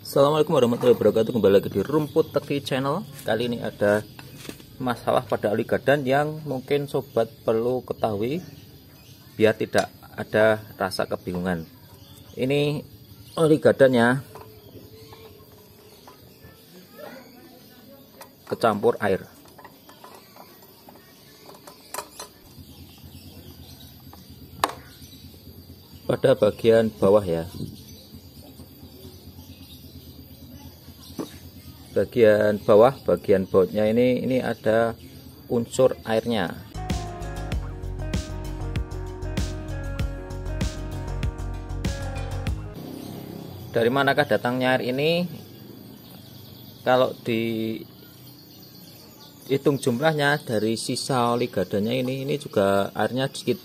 Assalamualaikum warahmatullahi wabarakatuh. Kembali lagi di Rumput Teki Channel. Kali ini ada masalah pada oli gadan yang mungkin sobat perlu ketahui biar tidak ada rasa kebingungan. Ini oli gadannya kecampur air. Pada bagian bawah ya. Bagian bawah, bagian bautnya ini ada unsur airnya. Dari manakah datangnya air ini? Kalau dihitung jumlahnya dari sisa oli gadannya ini juga airnya sedikit.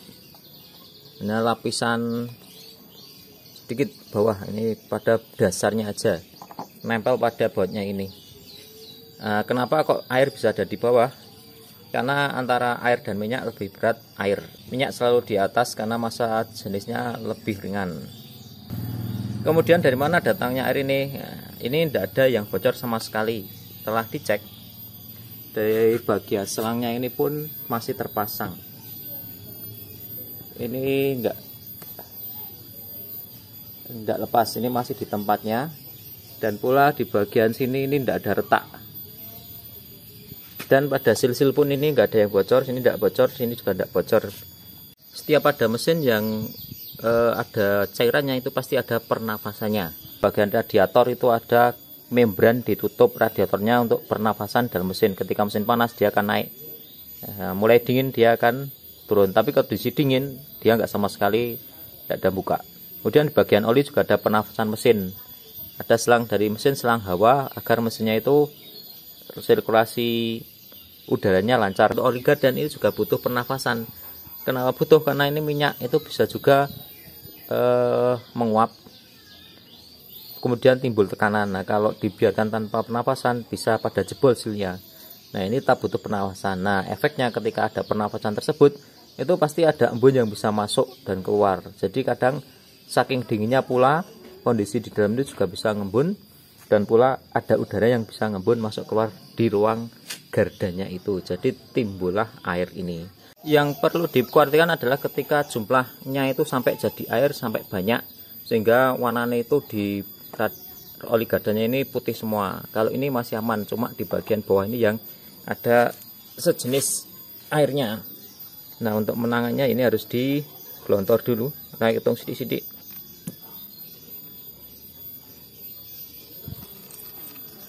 Ini lapisan sedikit bawah, ini pada dasarnya aja, nempel pada bautnya ini. Kenapa kok air bisa ada di bawah? Karena antara air dan minyak lebih berat air. Minyak selalu di atas karena massa jenisnya lebih ringan. Kemudian dari mana datangnya air ini? Ini tidak ada yang bocor sama sekali. Telah dicek, dari bagian selangnya ini pun masih terpasang. Ini enggak lepas, ini masih di tempatnya. Dan pula di bagian sini ini tidak ada retak. Dan pada sil-sil pun ini enggak ada yang bocor, sini tidak bocor, sini juga tidak bocor. Setiap ada mesin yang ada cairannya itu pasti ada pernafasannya. Bagian radiator itu ada membran ditutup radiatornya untuk pernafasan dalam mesin. Ketika mesin panas dia akan naik, mulai dingin dia akan turun. Tapi kalau diisi dingin dia nggak sama sekali, tidak ada buka. Kemudian di bagian oli juga ada pernafasan mesin. Ada selang dari mesin, selang hawa agar mesinnya itu sirkulasi udaranya lancar. Untuk oli gadan ini juga butuh pernafasan. Kenapa butuh? Karena ini minyak itu bisa juga menguap, kemudian timbul tekanan. Nah, kalau dibiarkan tanpa pernafasan bisa pada jebol silnya. Nah, ini tak butuh pernafasan. Nah, efeknya ketika ada pernafasan tersebut itu pasti ada embun yang bisa masuk dan keluar. Jadi kadang saking dinginnya pula kondisi di dalam itu juga bisa ngembun, dan pula ada udara yang bisa ngembun masuk keluar di ruang gardannya itu. Jadi timbullah air ini. Yang perlu diperhatikan adalah ketika jumlahnya itu sampai jadi air sampai banyak, sehingga warnanya itu di oli gadannya ini putih semua. Kalau ini masih aman, cuma di bagian bawah ini yang ada sejenis airnya. Nah, untuk menangannya ini harus digelontor dulu. Nah, hitung sidik-sidik.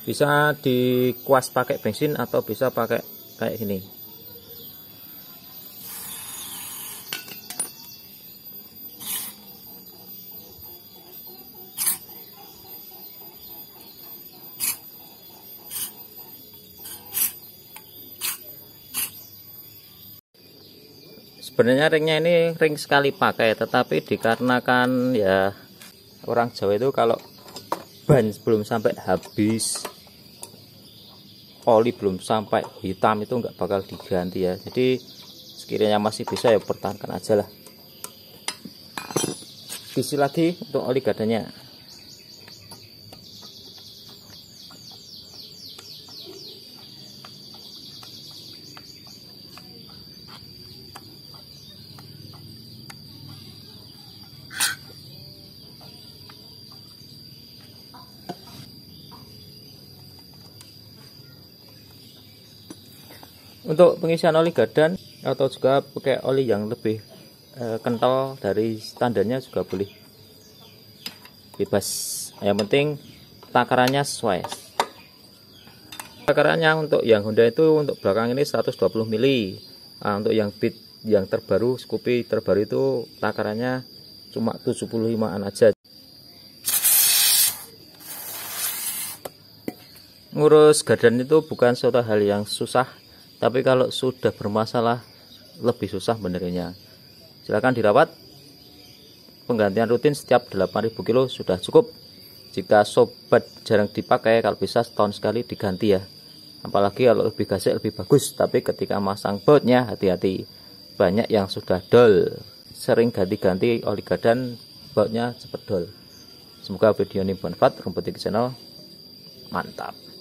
Bisa dikuas pakai bensin atau bisa pakai kayak gini. Sebenarnya ringnya ini ring sekali pakai, tetapi dikarenakan ya orang Jawa itu kalau ban belum sampai habis, oli belum sampai hitam itu nggak bakal diganti ya. Jadi sekiranya masih bisa ya pertahankan aja lah. Isi lagi untuk oli gadannya. Untuk pengisian oli gadan atau juga pakai oli yang lebih kental dari standarnya juga boleh, bebas. Yang penting takarannya sesuai. Takarannya untuk yang Honda itu untuk belakang ini 120 mili. Nah, untuk yang Beat yang terbaru, Scoopy terbaru itu takarannya cuma 75an aja. Ngurus gadan itu bukan suatu hal yang susah, tapi kalau sudah bermasalah lebih susah benernya. Silakan dirawat. Penggantian rutin setiap 8.000 kilo sudah cukup. Jika sobat jarang dipakai, kalau bisa setahun sekali diganti ya. Apalagi kalau lebih gasik lebih bagus. Tapi ketika masang bautnya hati-hati. Banyak yang sudah dol, sering ganti-ganti oli gadan, bautnya cepet dol. Semoga video ini bermanfaat. Rumput Channel mantap.